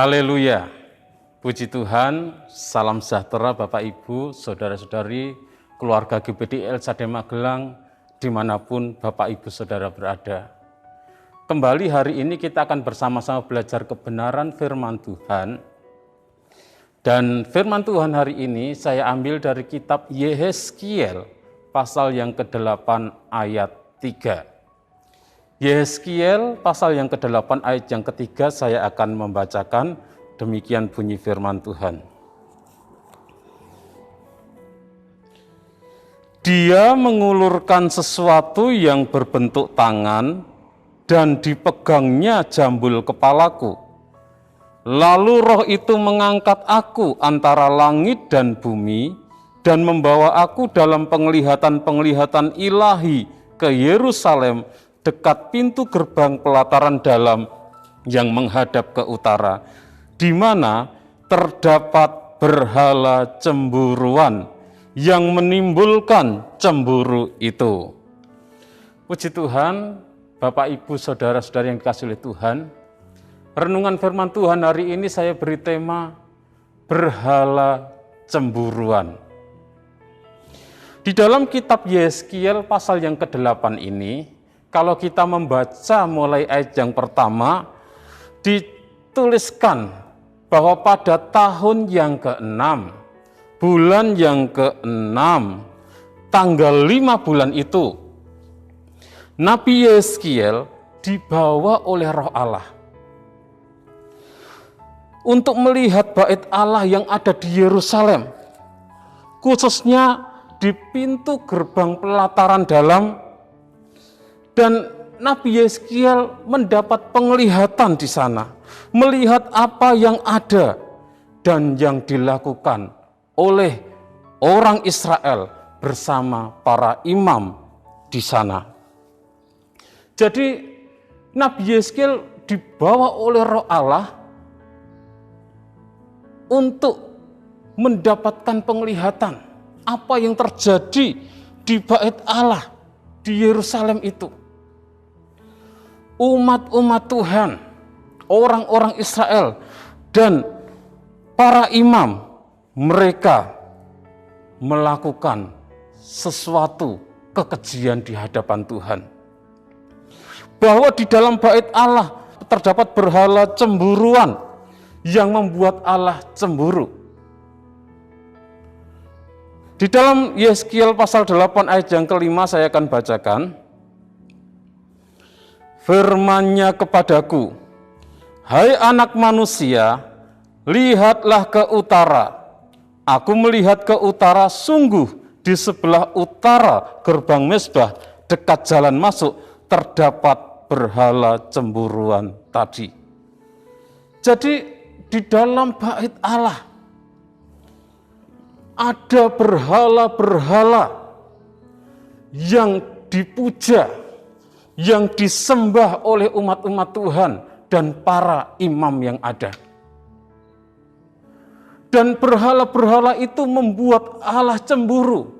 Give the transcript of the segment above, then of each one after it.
Haleluya, puji Tuhan, salam sejahtera Bapak Ibu, Saudara-saudari, keluarga GBD LCD Magelang, dimanapun Bapak Ibu Saudara berada. Kembali hari ini kita akan bersama-sama belajar kebenaran firman Tuhan. Dan firman Tuhan hari ini saya ambil dari kitab Yehezkiel, pasal yang ke-8 ayat 3. Yehezkiel pasal yang ke-8 ayat yang ketiga saya akan membacakan, demikian bunyi firman Tuhan. Dia mengulurkan sesuatu yang berbentuk tangan dan dipegangnya jambul kepalaku. Lalu roh itu mengangkat aku antara langit dan bumi dan membawa aku dalam penglihatan-penglihatan ilahi ke Yerusalem, dekat pintu gerbang pelataran dalam yang menghadap ke utara, di mana terdapat berhala cemburuan yang menimbulkan cemburu itu. Puji Tuhan, Bapak Ibu Saudara-saudari yang dikasihi oleh Tuhan, renungan firman Tuhan hari ini saya beri tema berhala cemburuan. Di dalam kitab Yehezkiel pasal yang ke-8 ini, kalau kita membaca mulai ayat yang pertama, dituliskan bahwa pada tahun yang ke-6, bulan yang ke-6, tanggal 5 bulan itu, Nabi Yehezkiel dibawa oleh Roh Allah untuk melihat bait Allah yang ada di Yerusalem, khususnya di pintu gerbang pelataran dalam. Dan Nabi Yehezkiel mendapat penglihatan di sana, melihat apa yang ada dan yang dilakukan oleh orang Israel bersama para imam di sana. Jadi Nabi Yehezkiel dibawa oleh Roh Allah untuk mendapatkan penglihatan apa yang terjadi di bait Allah di Yerusalem itu. Umat-umat Tuhan, orang-orang Israel, dan para imam, mereka melakukan sesuatu kekejian di hadapan Tuhan. Bahwa di dalam bait Allah terdapat berhala cemburuan yang membuat Allah cemburu. Di dalam Yehezkiel pasal 8 ayat yang ke-5 saya akan bacakan. Firman-Nya kepadaku, hai anak manusia, lihatlah ke utara. Aku melihat ke utara, sungguh di sebelah utara gerbang mezbah dekat jalan masuk terdapat berhala cemburuan tadi. Jadi di dalam bait Allah ada berhala-berhala yang dipuja, yang disembah oleh umat-umat Tuhan dan para imam yang ada. Dan berhala-berhala itu membuat Allah cemburu,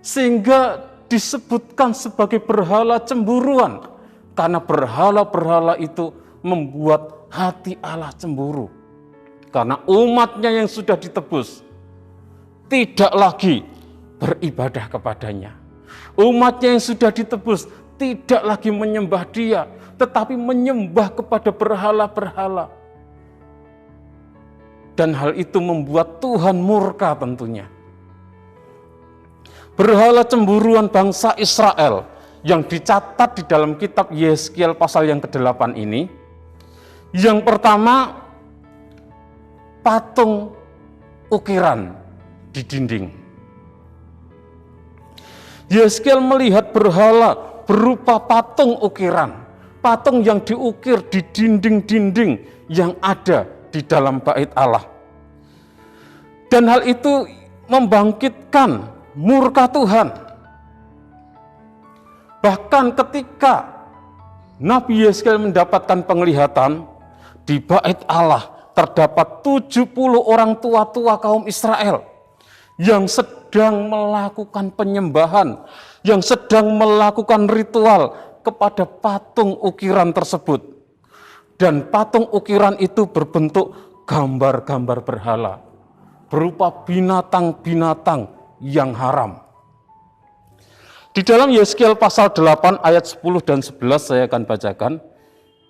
sehingga disebutkan sebagai berhala cemburuan, karena berhala-berhala itu membuat hati Allah cemburu. Karena umatnya yang sudah ditebus tidak lagi beribadah kepadanya. Umatnya yang sudah ditebus tidak lagi menyembah Dia, tetapi menyembah kepada berhala-berhala. Dan hal itu membuat Tuhan murka tentunya. Berhala cemburuan bangsa Israel yang dicatat di dalam kitab Yehezkiel pasal yang ke-8 ini. Yang pertama, patung ukiran di dinding. Yehezkiel melihat berhala berupa patung ukiran, patung yang diukir di dinding-dinding yang ada di dalam bait Allah. Dan hal itu membangkitkan murka Tuhan. Bahkan ketika Nabi Yehezkiel mendapatkan penglihatan, di bait Allah terdapat 70 orang tua-tua kaum Israel yang sedang melakukan penyembahan, yang sedang melakukan ritual kepada patung ukiran tersebut. Dan patung ukiran itu berbentuk gambar-gambar berhala, berupa binatang-binatang yang haram. Di dalam Yeskiel pasal 8 ayat 10 dan 11 saya akan bacakan.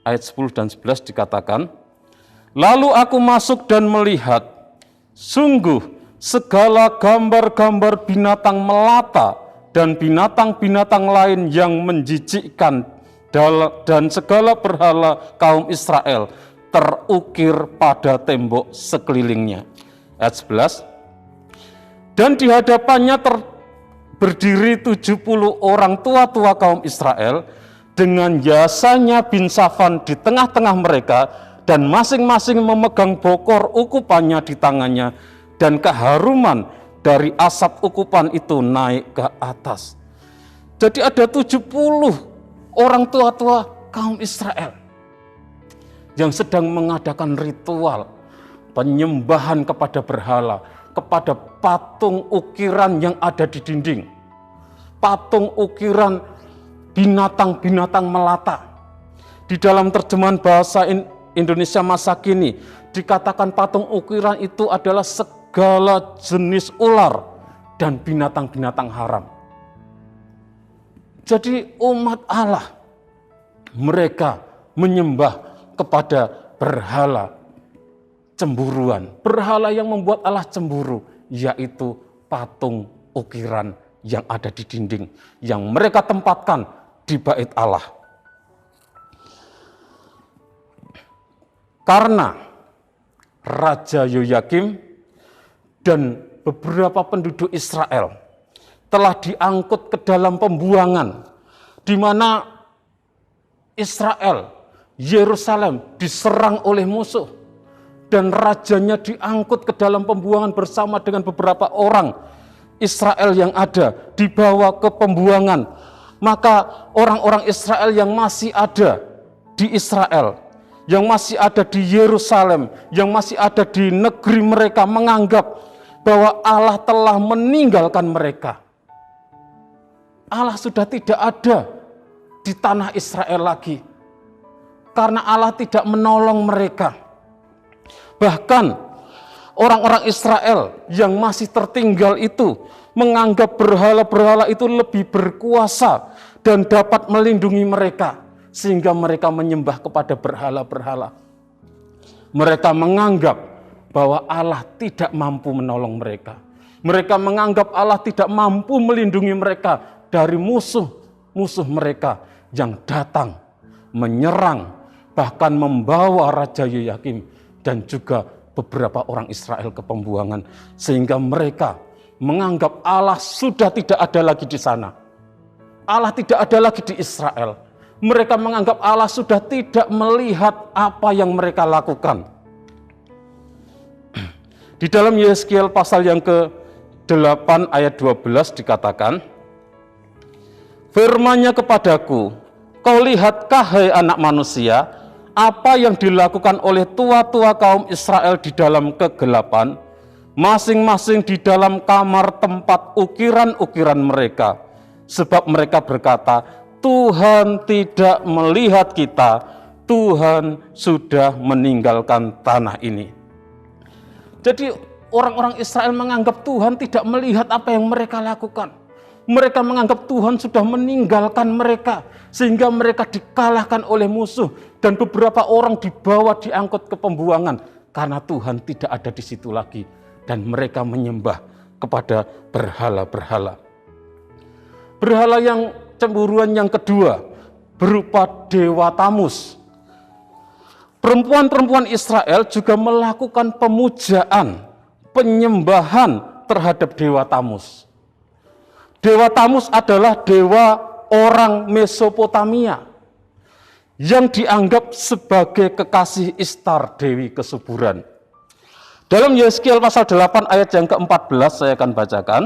Ayat 10 dan 11 dikatakan, lalu aku masuk dan melihat, sungguh segala gambar-gambar binatang melata dan binatang-binatang lain yang menjijikkan dan segala berhala kaum Israel terukir pada tembok sekelilingnya. Ayat 11, dan di hadapannya berdiri 70 orang tua-tua kaum Israel dengan jasanya bin Safan di tengah-tengah mereka, dan masing-masing memegang bokor ukupannya di tangannya, dan keharuman dari asap ukupan itu naik ke atas. Jadi ada 70 orang tua-tua kaum Israel yang sedang mengadakan ritual penyembahan kepada berhala, kepada patung ukiran yang ada di dinding, patung ukiran binatang-binatang melata. Di dalam terjemahan bahasa Indonesia masa kini dikatakan patung ukiran itu adalah segala jenis ular dan binatang-binatang haram. Jadi umat Allah, mereka menyembah kepada berhala cemburuan, berhala yang membuat Allah cemburu, yaitu patung ukiran yang ada di dinding, yang mereka tempatkan di bait Allah. Karena Raja Yoyakim dan beberapa penduduk Israel telah diangkut ke dalam pembuangan, di mana Israel, Yerusalem diserang oleh musuh, dan rajanya diangkut ke dalam pembuangan bersama dengan beberapa orang Israel yang ada, dibawa ke pembuangan. Maka orang-orang Israel yang masih ada di Israel, yang masih ada di Yerusalem, yang masih ada di negeri mereka, menganggap bahwa Allah telah meninggalkan mereka. Allah sudah tidak ada di tanah Israel lagi, karena Allah tidak menolong mereka. Bahkan orang-orang Israel yang masih tertinggal itu menganggap berhala-berhala itu lebih berkuasa dan dapat melindungi mereka, sehingga mereka menyembah kepada berhala-berhala. Mereka menganggap bahwa Allah tidak mampu menolong mereka. Mereka menganggap Allah tidak mampu melindungi mereka dari musuh-musuh mereka yang datang menyerang, bahkan membawa Raja Yoyakim dan juga beberapa orang Israel ke pembuangan, sehingga mereka menganggap Allah sudah tidak ada lagi di sana. Allah tidak ada lagi di Israel. Mereka menganggap Allah sudah tidak melihat apa yang mereka lakukan. Di dalam Yeskiel pasal yang ke-8 ayat 12 dikatakan, firman-Nya kepadaku, kau lihatkah hai anak manusia, apa yang dilakukan oleh tua-tua kaum Israel di dalam kegelapan, masing-masing di dalam kamar tempat ukiran-ukiran mereka. Sebab mereka berkata, Tuhan tidak melihat kita, Tuhan sudah meninggalkan tanah ini. Jadi orang-orang Israel menganggap Tuhan tidak melihat apa yang mereka lakukan. Mereka menganggap Tuhan sudah meninggalkan mereka, sehingga mereka dikalahkan oleh musuh, dan beberapa orang diangkut ke pembuangan karena Tuhan tidak ada di situ lagi, dan mereka menyembah kepada berhala-berhala. Berhala yang cemburuan yang kedua berupa dewa Tamus. Perempuan-perempuan Israel juga melakukan pemujaan, penyembahan terhadap dewa Tamus. Dewa Tamus adalah dewa orang Mesopotamia yang dianggap sebagai kekasih Ishtar, dewi kesuburan. Dalam Yeskiel pasal 8 ayat yang ke-14 saya akan bacakan.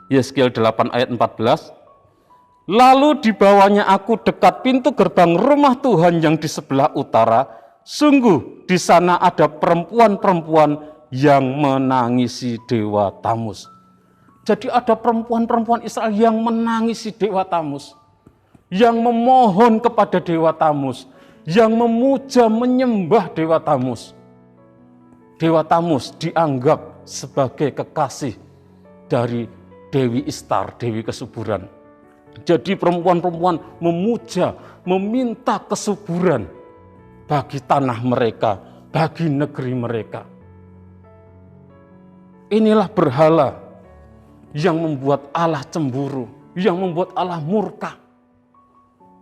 Yeskiel 8 ayat 14. Lalu dibawanya aku dekat pintu gerbang rumah Tuhan yang di sebelah utara. Sungguh di sana ada perempuan-perempuan yang menangisi dewa Tamus. Jadi ada perempuan-perempuan Israel yang menangisi dewa Tamus, yang memohon kepada dewa Tamus, yang memuja menyembah Dewa Tamus. Dewa Tamus dianggap sebagai kekasih dari Dewi Istar, Dewi Kesuburan. Jadi perempuan-perempuan memuja, meminta kesuburan bagi tanah mereka, bagi negeri mereka. Inilah berhala yang membuat Allah cemburu, yang membuat Allah murka.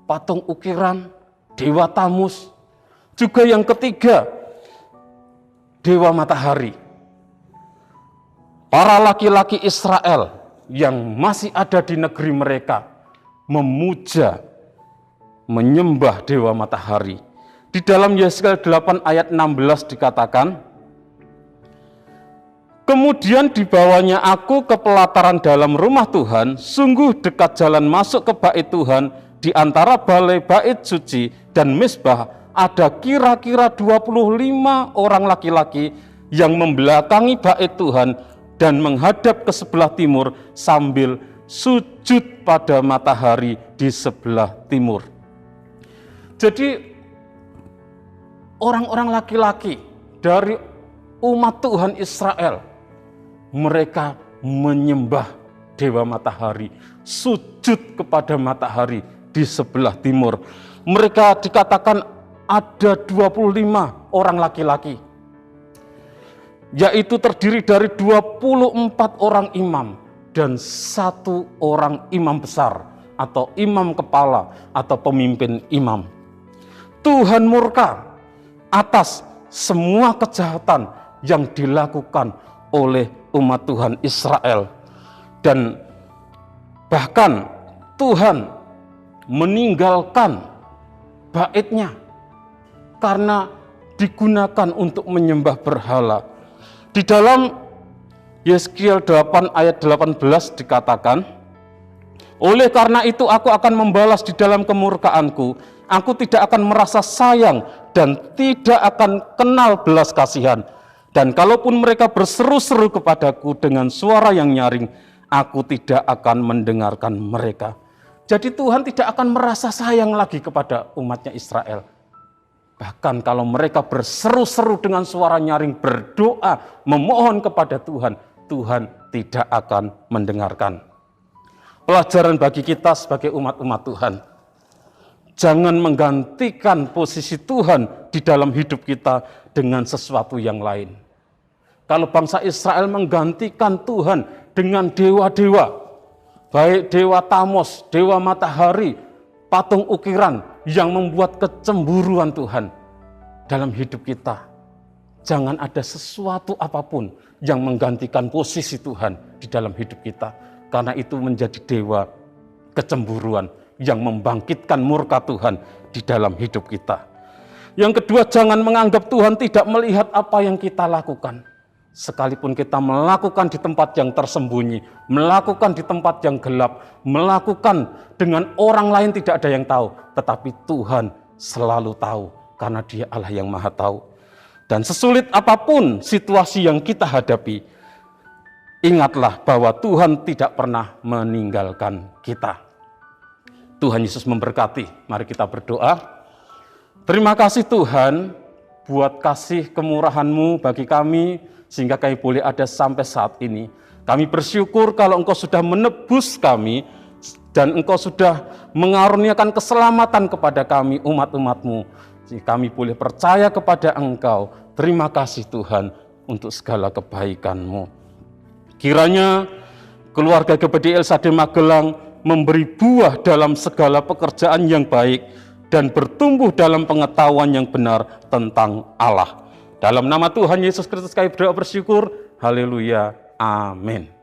Patung ukiran, Dewa Tamus. Juga yang ketiga, Dewa Matahari. Para laki-laki Israel yang masih ada di negeri mereka memuja, menyembah Dewa Matahari. Di dalam Yesaya 8 ayat 16 dikatakan, kemudian dibawanya aku ke pelataran dalam rumah Tuhan, sungguh dekat jalan masuk ke bait Tuhan, di antara balai bait suci dan mezbah ada kira-kira 25 orang laki-laki yang membelakangi bait Tuhan dan menghadap ke sebelah timur sambil sujud pada matahari di sebelah timur. Jadi orang-orang laki-laki dari umat Tuhan Israel, mereka menyembah Dewa Matahari, sujud kepada matahari di sebelah timur. Mereka dikatakan ada 25 orang laki-laki, yaitu terdiri dari 24 orang imam dan 1 orang imam besar atau imam kepala atau pemimpin imam. Tuhan murka atas semua kejahatan yang dilakukan oleh umat Tuhan Israel, dan bahkan Tuhan meninggalkan baitnya karena digunakan untuk menyembah berhala. Di dalam Yeskiel 8 ayat 18 dikatakan, oleh karena itu aku akan membalas di dalam kemurkaanku, aku tidak akan merasa sayang dan tidak akan kenal belas kasihan. Dan kalaupun mereka berseru-seru kepadaku dengan suara yang nyaring, aku tidak akan mendengarkan mereka. Jadi Tuhan tidak akan merasa sayang lagi kepada umatnya Israel. Bahkan kalau mereka berseru-seru dengan suara nyaring, berdoa, memohon kepada Tuhan, Tuhan tidak akan mendengarkan. Pelajaran bagi kita sebagai umat-umat Tuhan, jangan menggantikan posisi Tuhan di dalam hidup kita dengan sesuatu yang lain. Kalau bangsa Israel menggantikan Tuhan dengan dewa-dewa, baik Dewa Tamus, Dewa Matahari, patung ukiran yang membuat kecemburuan Tuhan dalam hidup kita. Jangan ada sesuatu apapun yang menggantikan posisi Tuhan di dalam hidup kita, karena itu menjadi dewa kecemburuan yang membangkitkan murka Tuhan di dalam hidup kita. Yang kedua, jangan menganggap Tuhan tidak melihat apa yang kita lakukan. Sekalipun kita melakukan di tempat yang tersembunyi, melakukan di tempat yang gelap, melakukan dengan orang lain tidak ada yang tahu, tetapi Tuhan selalu tahu karena Dia Allah yang Maha Tahu. Dan sesulit apapun situasi yang kita hadapi, ingatlah bahwa Tuhan tidak pernah meninggalkan kita. Tuhan Yesus memberkati. Mari kita berdoa. Terima kasih Tuhan buat kasih kemurahan-Mu bagi kami, sehingga kami boleh ada sampai saat ini. Kami bersyukur kalau Engkau sudah menebus kami dan Engkau sudah mengaruniakan keselamatan kepada kami umat-umat-Mu. Sehingga kami boleh percaya kepada Engkau. Terima kasih Tuhan untuk segala kebaikan-Mu. Kiranya keluarga GBD LSAD Magelang memberi buah dalam segala pekerjaan yang baik dan bertumbuh dalam pengetahuan yang benar tentang Allah. Dalam nama Tuhan Yesus Kristus kami berdoa bersyukur. Haleluya. Amin.